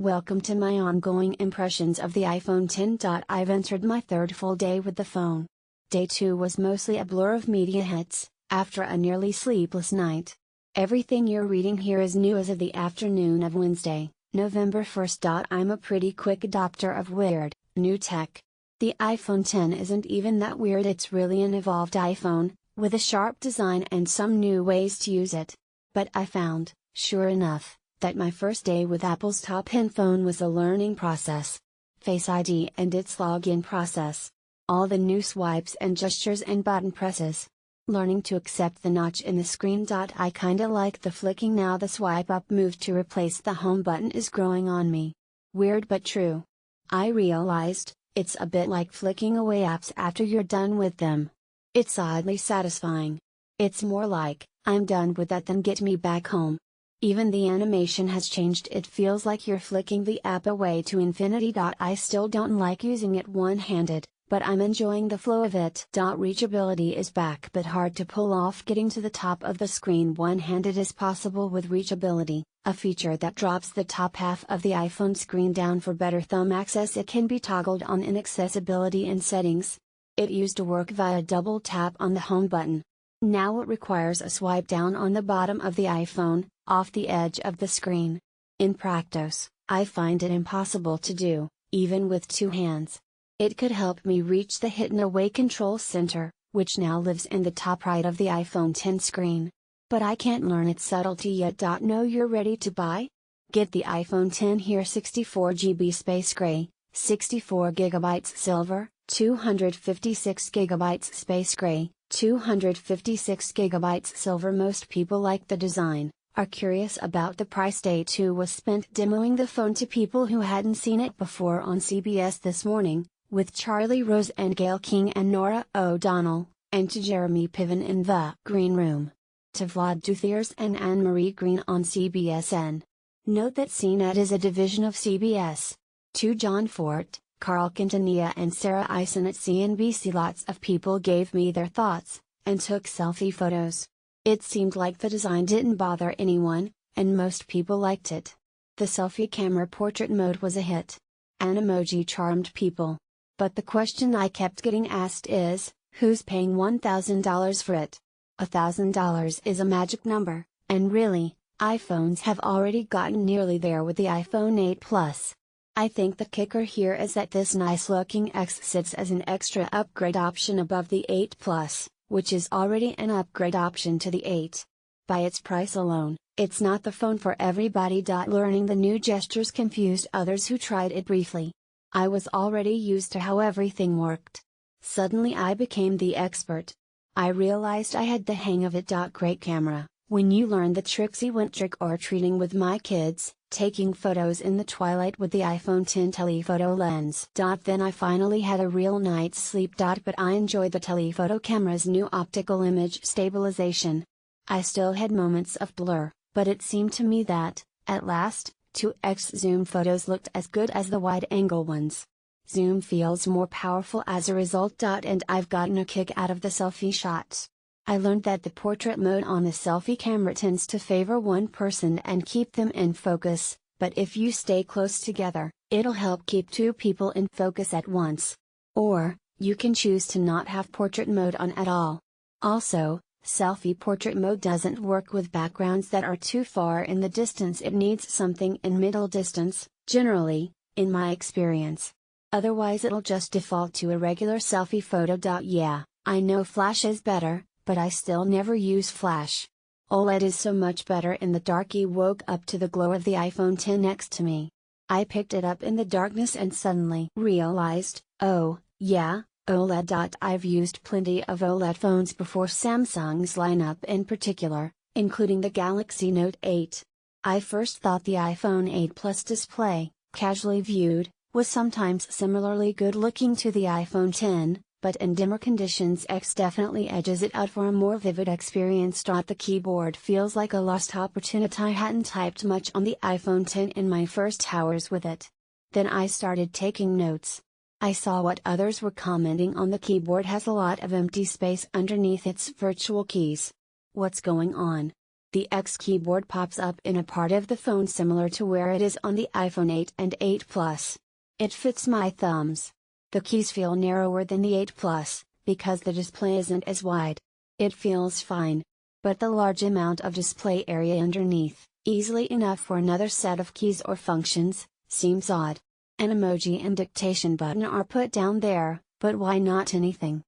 Welcome to my ongoing impressions of the iPhone X. I've entered my third full day with the phone. Day 2 was mostly a blur of media hits, after a nearly sleepless night. Everything you're reading here is new as of the afternoon of Wednesday, November 1st. I'm a pretty quick adopter of weird, new tech. The iPhone X isn't even that weird, it's really an evolved iPhone, with a sharp design and some new ways to use it. But I found, sure enough, that my first day with Apple's top-end phone was a learning process. Face ID and its login process. All the new swipes and gestures and button presses. Learning to accept the notch in the screen. I kinda like the flicking now. The swipe up move to replace the home button is growing on me. Weird but true. I realized, it's a bit like flicking away apps after you're done with them. It's oddly satisfying. It's more like, I'm done with that, then get me back home. Even the animation has changed, it feels like you're flicking the app away to infinity. I still don't like using it one-handed, but I'm enjoying the flow of it. Reachability is back, but hard to pull off. Getting to the top of the screen one-handed is possible with reachability, a feature that drops the top half of the iPhone screen down for better thumb access. It can be toggled on in accessibility and settings. It used to work via double tap on the home button. Now it requires a swipe down on the bottom of the iPhone, off the edge of the screen. In practice, I find it impossible to do, even with two hands. It could help me reach the hidden away control center, which now lives in the top right of the iPhone X screen. But I can't learn its subtlety yet. Know you're ready to buy? Get the iPhone X here. 64GB space gray, 64GB silver, 256GB space gray, 256GB silver. Most people like the design, are curious about the price. Day 2 was spent demoing the phone to people who hadn't seen it before on CBS This Morning, with Charlie Rose and Gayle King and Norah O'Donnell, and to Jeremy Piven in The Green Room. To Vlad Douthiers and Anne-Marie Green on CBSN. Note that CNET is a division of CBS. To John Fort, Carl Quintanilla and Sarah Eisen at CNBC. Lots of people gave me their thoughts, and took selfie photos. It seemed like the design didn't bother anyone, and most people liked it. The selfie camera portrait mode was a hit. An emoji charmed people. But the question I kept getting asked is, who's paying $1,000 for it? $1,000 is a magic number, and really, iPhones have already gotten nearly there with the iPhone 8 Plus. I think the kicker here is that this nice-looking X sits as an extra upgrade option above the 8 Plus, which is already an upgrade option to the 8. By its price alone, it's not the phone for everybody. Learning the new gestures confused others who tried it briefly. I was already used to how everything worked. Suddenly I became the expert. I realized I had the hang of it. Great camera. When you learn the tricks. I went trick-or-treating with my kids, taking photos in the twilight with the iPhone X telephoto lens. Then I finally had a real night's sleep. But I enjoyed the telephoto camera's new optical image stabilization. I still had moments of blur, but it seemed to me that, at last, 2x zoom photos looked as good as the wide-angle ones. Zoom feels more powerful as a result. And I've gotten a kick out of the selfie shots. I learned that the portrait mode on the selfie camera tends to favor one person and keep them in focus, but if you stay close together, it'll help keep two people in focus at once. Or, you can choose to not have portrait mode on at all. Also, selfie portrait mode doesn't work with backgrounds that are too far in the distance. It needs something in middle distance, generally, in my experience. Otherwise it'll just default to a regular selfie photo. Yeah, I know flash is better, but I still never use flash. OLED is so much better in the dark. I woke up to the glow of the iPhone X next to me. I picked it up in the darkness and suddenly realized, oh, yeah, OLED. I've used plenty of OLED phones before, Samsung's lineup in particular, including the Galaxy Note 8. I first thought the iPhone 8 Plus display, casually viewed, was sometimes similarly good looking to the iPhone X, but in dimmer conditions X definitely edges it out for a more vivid experience. The keyboard feels like a lost opportunity. I hadn't typed much on the iPhone X in my first hours with it. Then I started taking notes. I saw what others were commenting on. The keyboard has a lot of empty space underneath its virtual keys. What's going on? The X keyboard pops up in a part of the phone similar to where it is on the iPhone 8 and 8 Plus. It fits my thumbs. The keys feel narrower than the 8 Plus, because the display isn't as wide. It feels fine. But the large amount of display area underneath, easily enough for another set of keys or functions, seems odd. An emoji and dictation button are put down there, but why not anything?